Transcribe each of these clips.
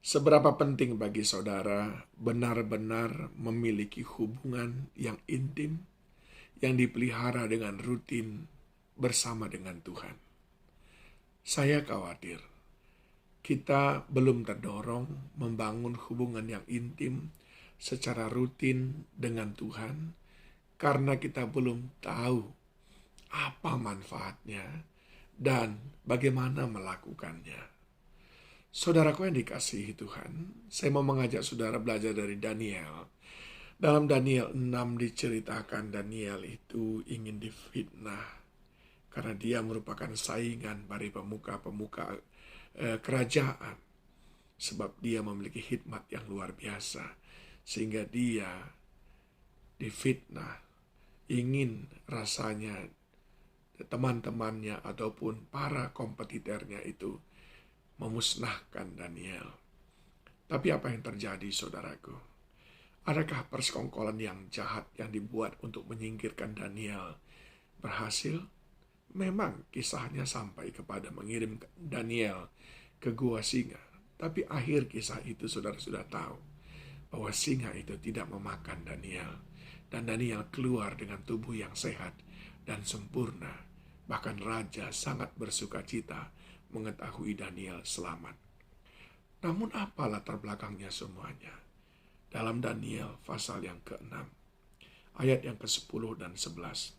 Seberapa penting bagi saudara benar-benar memiliki hubungan yang intim, yang dipelihara dengan rutin bersama dengan Tuhan. Saya khawatir kita belum terdorong membangun hubungan yang intim secara rutin dengan Tuhan karena kita belum tahu apa manfaatnya dan bagaimana melakukannya. Saudaraku yang dikasihi Tuhan, saya mau mengajak saudara belajar dari Daniel. Dalam Daniel 6 diceritakan Daniel itu ingin difitnah karena dia merupakan saingan dari pemuka-pemuka kerajaan. Sebab dia memiliki hikmat yang luar biasa. Sehingga dia difitnah. Ingin rasanya teman-temannya ataupun para kompetitornya itu memusnahkan Daniel. Tapi apa yang terjadi, saudaraku? Adakah persekongkolan yang jahat yang dibuat untuk menyingkirkan Daniel berhasil? Memang kisahnya sampai kepada mengirim Daniel ke gua singa. Tapi akhir kisah itu saudara sudah tahu bahwa singa itu tidak memakan Daniel. Dan Daniel keluar dengan tubuh yang sehat dan sempurna. Bahkan raja sangat bersuka cita mengetahui Daniel selamat. Namun apa latar belakangnya semuanya? Dalam Daniel pasal yang ke-6, ayat yang ke-10 dan 11.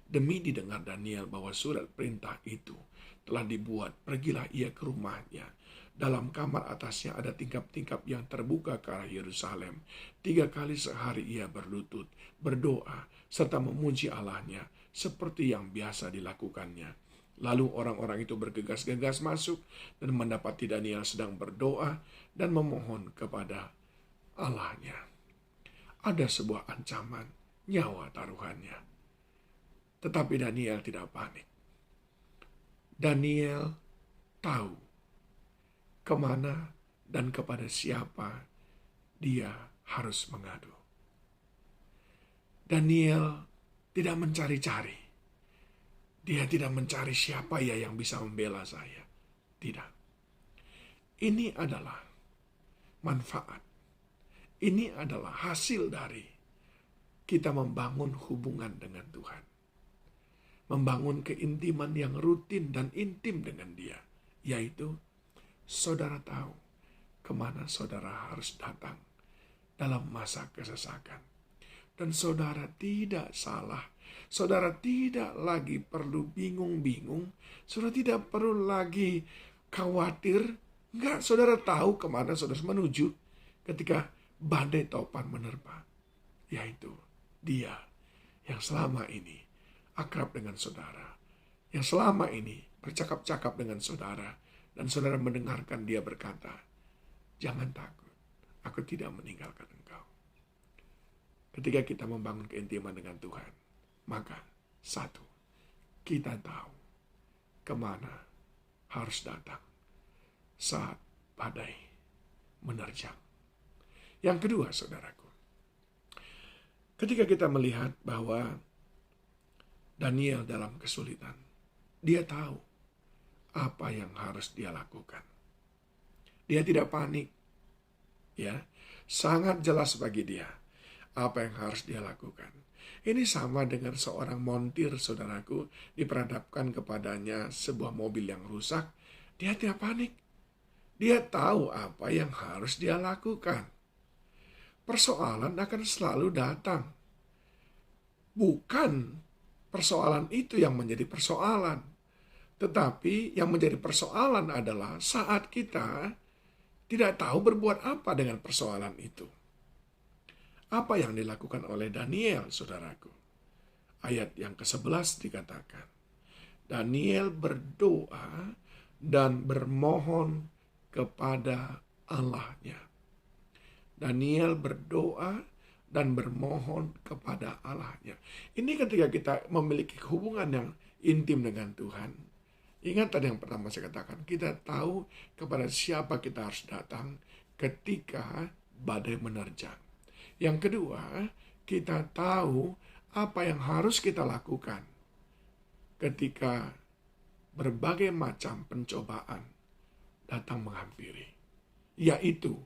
Demi didengar Daniel bahwa surat perintah itu telah dibuat, pergilah ia ke rumahnya. Dalam kamar atasnya ada tingkap-tingkap yang terbuka ke arah Yerusalem. 3 kali sehari ia berlutut, berdoa, serta memuji Allahnya, seperti yang biasa dilakukannya. Lalu orang-orang itu bergegas-gegas masuk dan mendapati Daniel sedang berdoa dan memohon kepada Allahnya. Ada sebuah ancaman, nyawa taruhannya. Tetapi Daniel tidak panik. Daniel tahu kemana dan kepada siapa dia harus mengadu. Daniel tidak mencari-cari. Dia tidak mencari siapa ya yang bisa membela saya. Tidak. Ini adalah manfaat. Ini adalah hasil dari kita membangun hubungan dengan Tuhan. Membangun keintiman yang rutin dan intim dengan Dia. Yaitu, saudara tahu kemana saudara harus datang dalam masa kesesakan. Dan saudara tidak salah. Saudara tidak lagi perlu bingung-bingung. Saudara tidak perlu lagi khawatir. Enggak, saudara tahu kemana saudara harus menuju ketika badai topan menerpa. Yaitu Dia yang selama ini akrab dengan saudara. Yang selama ini bercakap-cakap dengan saudara. Dan saudara mendengarkan Dia berkata, jangan takut, aku tidak meninggalkan engkau. Ketika kita membangun keintiman dengan Tuhan, maka satu, kita tahu kemana harus datang saat badai menerjang. Yang kedua, saudaraku, ketika kita melihat bahwa Daniel dalam kesulitan, dia tahu apa yang harus dia lakukan. Dia tidak panik. Ya, sangat jelas bagi dia apa yang harus dia lakukan. Ini sama dengan seorang montir, saudaraku, diperhadapkan kepadanya sebuah mobil yang rusak. Dia tidak panik. Dia tahu apa yang harus dia lakukan. Persoalan akan selalu datang. Bukan persoalan itu yang menjadi persoalan. Tetapi yang menjadi persoalan adalah saat kita tidak tahu berbuat apa dengan persoalan itu. Apa yang dilakukan oleh Daniel, saudaraku? Ayat yang ke-11 dikatakan, Daniel berdoa dan bermohon kepada Allahnya. Daniel berdoa dan bermohon kepada Allahnya. Ini ketika kita memiliki hubungan yang intim dengan Tuhan. Ingat tadi yang pertama saya katakan, kita tahu kepada siapa kita harus datang ketika badai menerjang. Yang kedua, kita tahu apa yang harus kita lakukan ketika berbagai macam pencobaan datang menghampiri. yaitu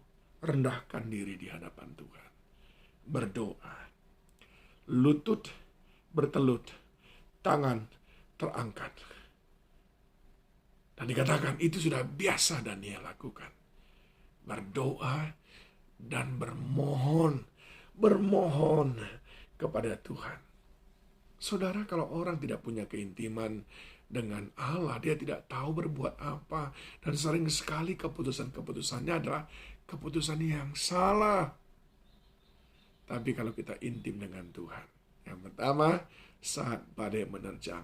rendahkan diri di hadapan Tuhan. Berdoa, lutut bertelut, tangan terangkat. Dan dikatakan itu sudah biasa Daniel lakukan. Berdoa dan bermohon kepada Tuhan. Saudara, kalau orang tidak punya keintiman dengan Allah, dia tidak tahu berbuat apa. Dan sering sekali keputusan-keputusannya adalah keputusan yang salah. Tapi kalau kita intim dengan Tuhan, yang pertama, saat badai menerjang,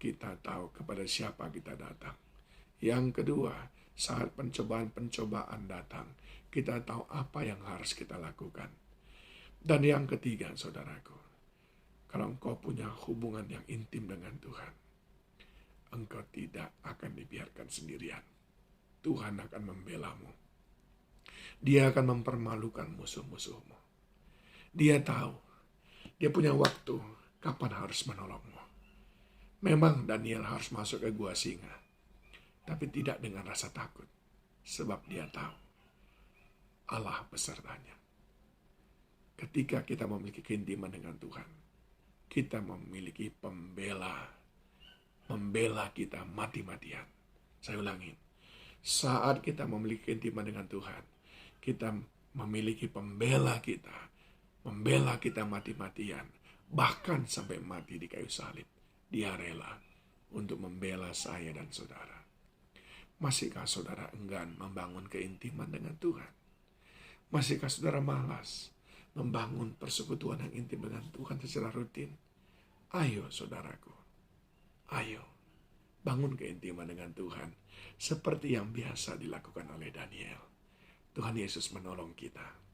kita tahu kepada siapa kita datang. Yang kedua, saat pencobaan-pencobaan datang, kita tahu apa yang harus kita lakukan. Dan yang ketiga, saudaraku, kalau engkau punya hubungan yang intim dengan Tuhan, engkau tidak akan dibiarkan sendirian. Tuhan akan membelamu. Dia akan mempermalukan musuh-musuhmu. Dia tahu, dia punya waktu kapan harus menolongmu. Memang Daniel harus masuk ke gua singa, tapi tidak dengan rasa takut, sebab dia tahu Allah besertanya. Ketika kita memiliki keintiman dengan Tuhan, kita memiliki pembela kita mati-matian. Saya ulangi, saat kita memiliki keintiman dengan Tuhan, kita memiliki pembela kita mati-matian, bahkan sampai mati di kayu salib. Dia rela untuk membela saya dan saudara. Masihkah saudara enggan membangun keintiman dengan Tuhan? Masihkah saudara malas membangun persekutuan yang intim dengan Tuhan secara rutin? Ayo saudaraku, ayo bangun keintiman dengan Tuhan seperti yang biasa dilakukan oleh Daniel. Tuhan Yesus menolong kita.